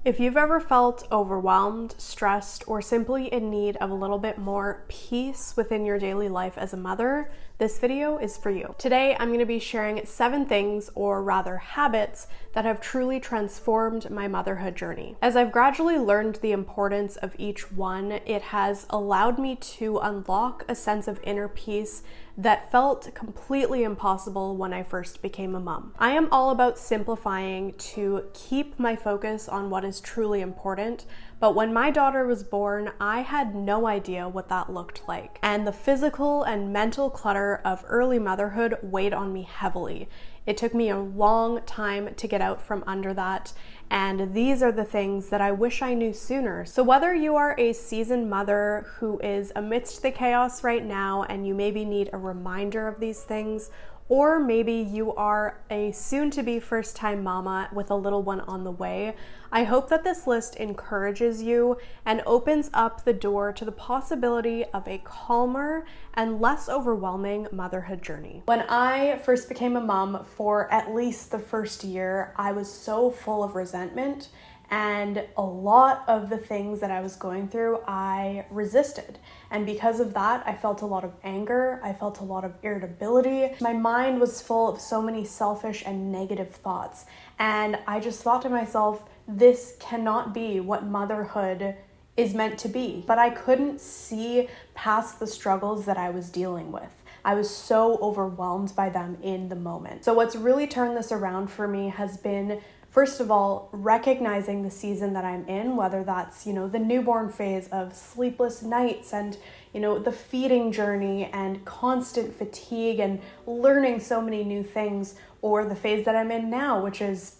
If you've ever felt overwhelmed, stressed, or simply in need of a little bit more peace within your daily life as a mother, this video is for you. Today, I'm going to be sharing 7 things, or rather habits, that have truly transformed my motherhood journey. As I've gradually learned the importance of each one, it has allowed me to unlock a sense of inner peace that felt completely impossible when I first became a mom. I am all about simplifying to keep my focus on what is truly important, but when my daughter was born, I had no idea what that looked like. And the physical and mental clutter of early motherhood weighed on me heavily. It took me a long time to get out from under that, and these are the things that I wish I knew sooner. So whether you are a seasoned mother who is amidst the chaos right now and you maybe need a reminder of these things, or maybe you are a soon-to-be first-time mama with a little one on the way, I hope that this list encourages you and opens up the door to the possibility of a calmer and less overwhelming motherhood journey. When I first became a mom, for at least the first year, I was so full of resentment, and a lot of the things that I was going through, I resisted. And because of that, I felt a lot of anger, I felt a lot of irritability. My mind was full of so many selfish and negative thoughts. And I just thought to myself, this cannot be what motherhood is meant to be. But I couldn't see past the struggles that I was dealing with. I was so overwhelmed by them in the moment. So what's really turned this around for me has been, first of all, recognizing the season that I'm in, whether that's, the newborn phase of sleepless nights and, the feeding journey and constant fatigue and learning so many new things, or the phase that I'm in now, which is,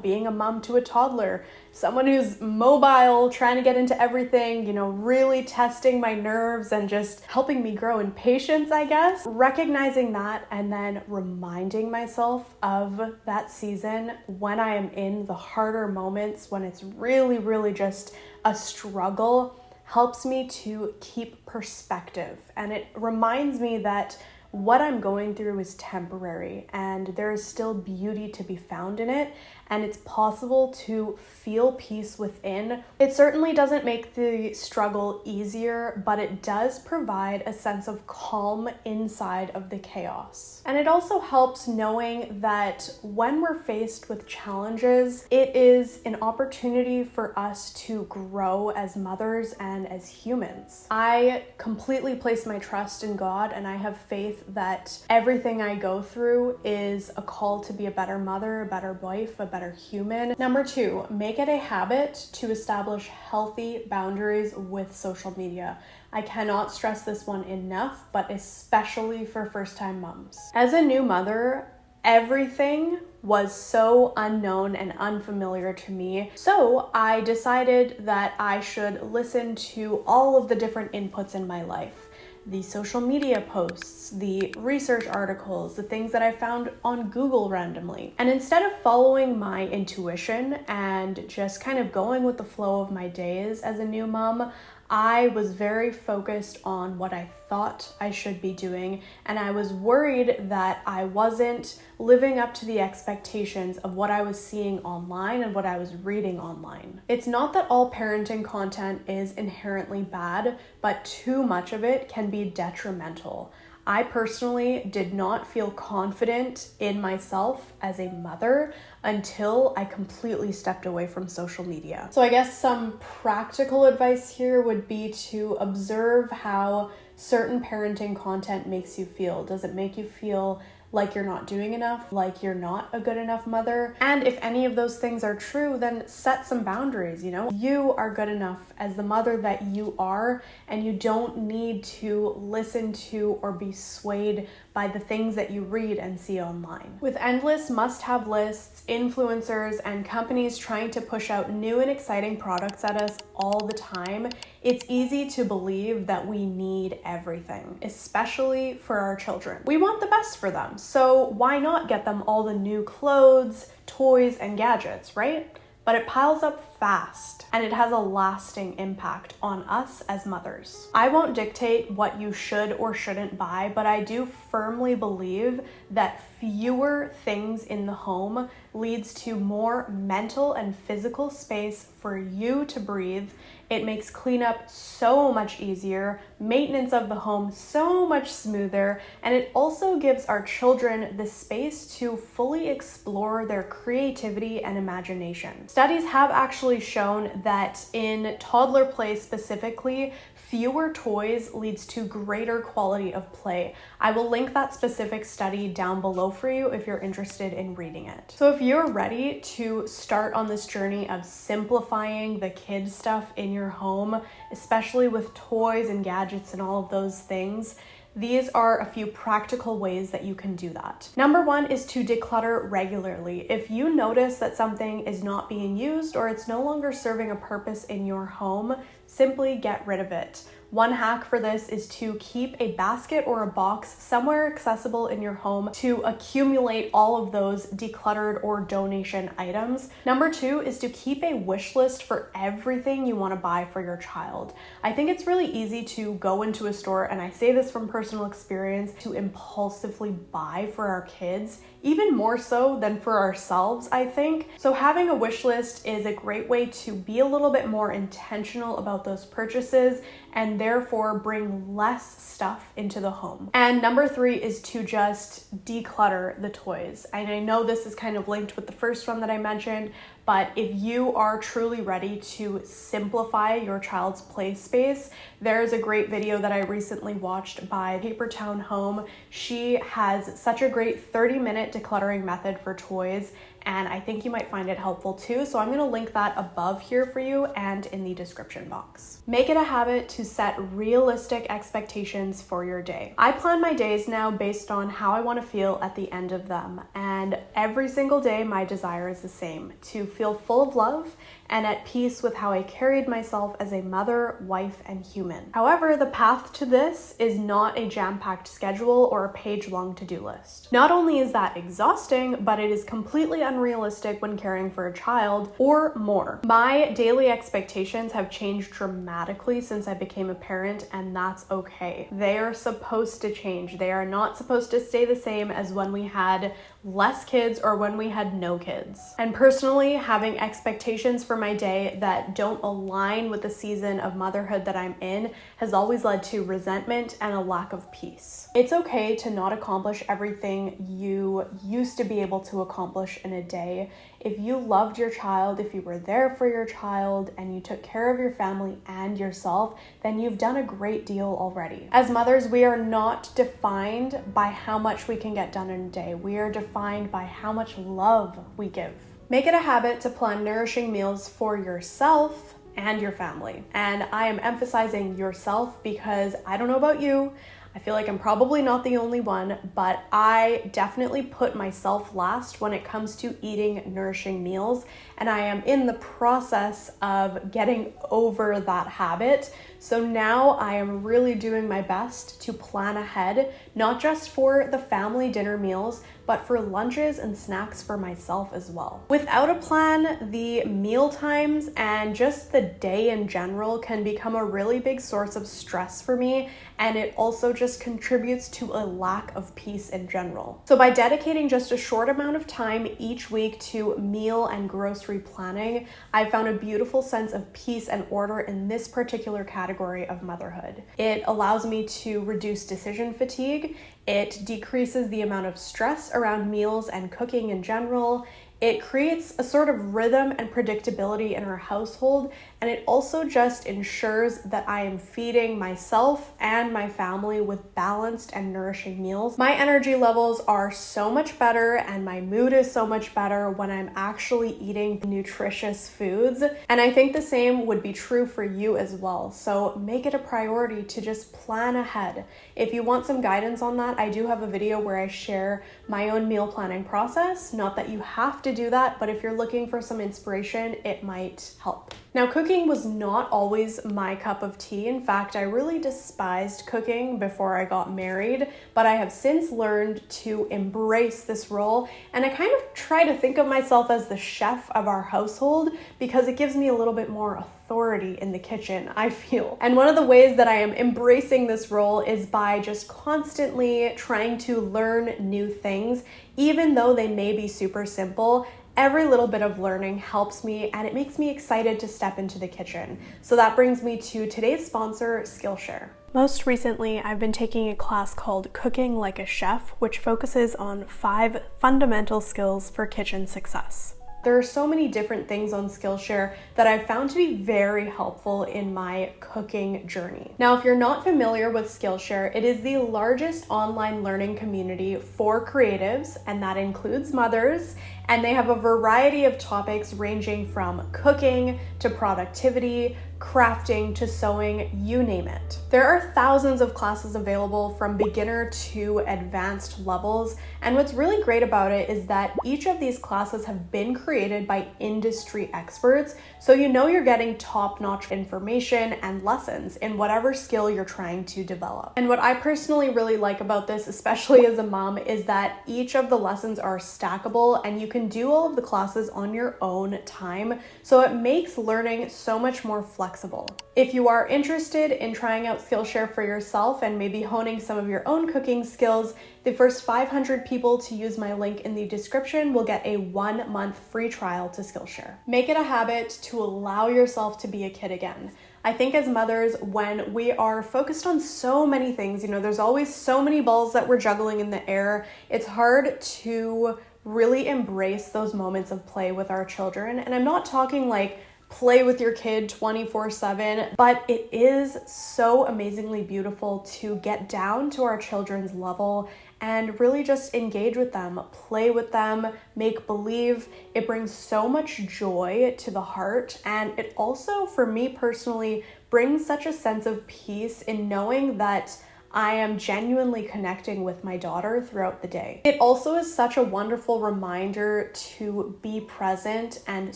being a mom to a toddler, someone who's mobile, trying to get into everything, really testing my nerves and just helping me grow in patience, I guess. Recognizing that and then reminding myself of that season when I am in the harder moments, when it's really, really just a struggle, helps me to keep perspective. And it reminds me that what I'm going through is temporary and there is still beauty to be found in it, and it's possible to feel peace within. It certainly doesn't make the struggle easier, but it does provide a sense of calm inside of the chaos. And it also helps knowing that when we're faced with challenges, it is an opportunity for us to grow as mothers and as humans. I completely place my trust in God, and I have faith that everything I go through is a call to be a better mother, a better wife, a better human. Number 2, make it a habit to establish healthy boundaries with social media. I cannot stress this one enough, but especially for first-time moms. As a new mother, everything was so unknown and unfamiliar to me. So I decided that I should listen to all of the different inputs in my life. The social media posts, the research articles, the things that I found on Google randomly. And instead of following my intuition and just kind of going with the flow of my days as a new mom, I was very focused on what I thought I should be doing, and I was worried that I wasn't living up to the expectations of what I was seeing online and what I was reading online. It's not that all parenting content is inherently bad, but too much of it can be detrimental. I personally did not feel confident in myself as a mother until I completely stepped away from social media. So I guess some practical advice here would be to observe how certain parenting content makes you feel. Does it make you feel like you're not doing enough, like you're not a good enough mother? And if any of those things are true, then set some boundaries, You are good enough as the mother that you are, and you don't need to listen to or be swayed by the things that you read and see online. With endless must-have lists, influencers, and companies trying to push out new and exciting products at us all the time, it's easy to believe that we need everything, especially for our children. We want the best for them, so why not get them all the new clothes, toys, and gadgets, right? But it piles up fast, and it has a lasting impact on us as mothers. I won't dictate what you should or shouldn't buy, but I do firmly believe that fewer things in the home leads to more mental and physical space for you to breathe. It makes cleanup so much easier, maintenance of the home so much smoother, and it also gives our children the space to fully explore their creativity and imagination. Studies have actually shown that in toddler play specifically, fewer toys leads to greater quality of play. I will link that specific study down below for you if you're interested in reading it. So if you're ready to start on this journey of simplifying the kid stuff in your home, especially with toys and gadgets and all of those things, these are a few practical ways that you can do that. Number one is to declutter regularly. If you notice that something is not being used or it's no longer serving a purpose in your home, simply get rid of it. One hack for this is to keep a basket or a box somewhere accessible in your home to accumulate all of those decluttered or donation items. Number two is to keep a wish list for everything you want to buy for your child. I think it's really easy to go into a store, and I say this from personal experience, to impulsively buy for our kids, even more so than for ourselves, I think. So having a wish list is a great way to be a little bit more intentional about those purchases and therefore bring less stuff into the home. And number three is to just declutter the toys. And I know this is kind of linked with the first one that I mentioned, but if you are truly ready to simplify your child's play space, there's a great video that I recently watched by Paper Town Home. She has such a great 30-minute decluttering method for toys, and I think you might find it helpful too. So I'm gonna link that above here for you and in the description box. Make it a habit to set realistic expectations for your day. I plan my days now based on how I wanna feel at the end of them. And every single day, my desire is the same: to feel full of love and at peace with how I carried myself as a mother, wife, and human. However, the path to this is not a jam-packed schedule or a page-long to-do list. Not only is that exhausting, but it is completely unrealistic when caring for a child or more. My daily expectations have changed dramatically since I became a parent, and that's okay. They are supposed to change. They are not supposed to stay the same as when we had less kids or when we had no kids. And personally, having expectations for my day that don't align with the season of motherhood that I'm in has always led to resentment and a lack of peace. It's okay to not accomplish everything you used to be able to accomplish in a day. If you loved your child, if you were there for your child, and you took care of your family and yourself, then you've done a great deal already. As mothers, we are not defined by how much we can get done in a day. We are defined by how much love we give. Make it a habit to plan nourishing meals for yourself and your family. And I am emphasizing yourself because I don't know about you, I feel like I'm probably not the only one, but I definitely put myself last when it comes to eating nourishing meals, and I am in the process of getting over that habit. So now I am really doing my best to plan ahead, not just for the family dinner meals, but for lunches and snacks for myself as well. Without a plan, the meal times and just the day in general can become a really big source of stress for me, and it also just contributes to a lack of peace in general. So by dedicating just a short amount of time each week to meal and grocery planning, I found a beautiful sense of peace and order in this particular category of motherhood. It allows me to reduce decision fatigue. It decreases the amount of stress around meals and cooking in general. It creates a sort of rhythm and predictability in our household, and it also just ensures that I am feeding myself and my family with balanced and nourishing meals. My energy levels are so much better and my mood is so much better when I'm actually eating nutritious foods. And I think the same would be true for you as well. So make it a priority to just plan ahead. If you want some guidance on that, I do have a video where I share my own meal planning process. Not that you have to to do that, but if you're looking for some inspiration, it might help. Now, cooking was not always my cup of tea. In fact, I really despised cooking before I got married, but I have since learned to embrace this role, and I kind of try to think of myself as the chef of our household because it gives me a little bit more authority in the kitchen, I feel. And one of the ways that I am embracing this role is by just constantly trying to learn new things, even though they may be super simple. Every little bit of learning helps me and it makes me excited to step into the kitchen. So that brings me to today's sponsor, Skillshare. Most recently, I've been taking a class called Cooking Like a Chef, which focuses on 5 fundamental skills for kitchen success. There are so many different things on Skillshare that I've found to be very helpful in my cooking journey. Now, if you're not familiar with Skillshare, it is the largest online learning community for creatives, and that includes mothers, and they have a variety of topics ranging from cooking to productivity, crafting to sewing, you name it. There are thousands of classes available from beginner to advanced levels, and what's really great about it is that each of these classes have been created by industry experts, so you know you're getting top-notch information and lessons in whatever skill you're trying to develop. And what I personally really like about this, especially as a mom, is that each of the lessons are stackable and you can do all of the classes on your own time, so it makes learning so much more flexible. If you are interested in trying out Skillshare for yourself and maybe honing some of your own cooking skills, the first 500 people to use my link in the description will get a 1-month free trial to Skillshare. Make it a habit to allow yourself to be a kid again. I think as mothers, when we are focused on so many things, there's always so many balls that we're juggling in the air, it's hard to really embrace those moments of play with our children. And I'm not talking like play with your kid 24/7, but it is so amazingly beautiful to get down to our children's level and really just engage with them, play with them, make believe. It brings so much joy to the heart, and it also, for me personally, brings such a sense of peace in knowing that I am genuinely connecting with my daughter throughout the day. It also is such a wonderful reminder to be present and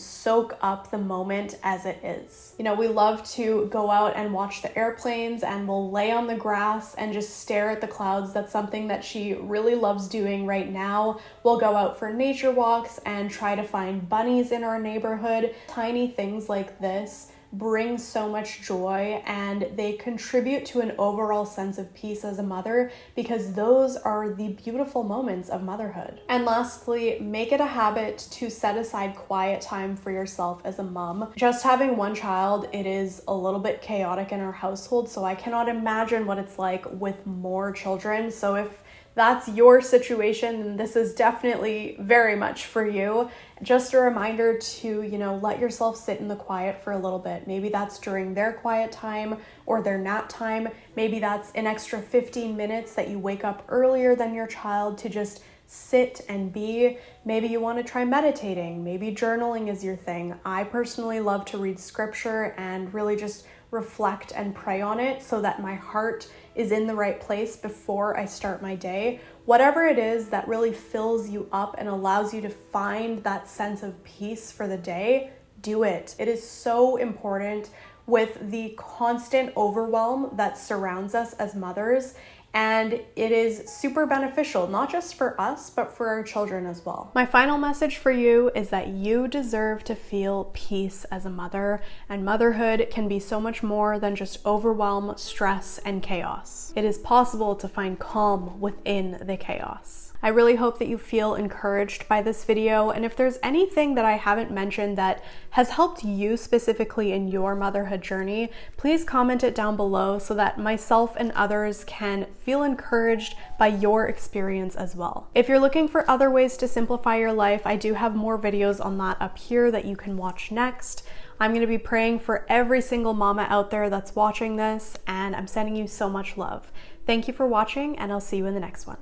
soak up the moment as it is. We love to go out and watch the airplanes, and we'll lay on the grass and just stare at the clouds. That's something that she really loves doing right now. We'll go out for nature walks and try to find bunnies in our neighborhood. Tiny things like this bring so much joy, and they contribute to an overall sense of peace as a mother, because those are the beautiful moments of motherhood. And lastly, make it a habit to set aside quiet time for yourself as a mom. Just having one child, it is a little bit chaotic in our household, so I cannot imagine what it's like with more children. So if that's your situation, then this is definitely very much for you. Just a reminder to, let yourself sit in the quiet for a little bit. Maybe that's during their quiet time or their nap time. Maybe that's an extra 15 minutes that you wake up earlier than your child to just sit and be. Maybe you want to try meditating. Maybe journaling is your thing. I personally love to read scripture and really just reflect and pray on it so that my heart is in the right place before I start my day. Whatever it is that really fills you up and allows you to find that sense of peace for the day, do it. It is so important with the constant overwhelm that surrounds us as mothers. And it is super beneficial, not just for us, but for our children as well. My final message for you is that you deserve to feel peace as a mother, and motherhood can be so much more than just overwhelm, stress, and chaos. It is possible to find calm within the chaos. I really hope that you feel encouraged by this video, and if there's anything that I haven't mentioned that has helped you specifically in your motherhood journey, please comment it down below so that myself and others can feel encouraged by your experience as well. If you're looking for other ways to simplify your life, I do have more videos on that up here that you can watch next. I'm going to be praying for every single mama out there that's watching this, and I'm sending you so much love. Thank you for watching, and I'll see you in the next one.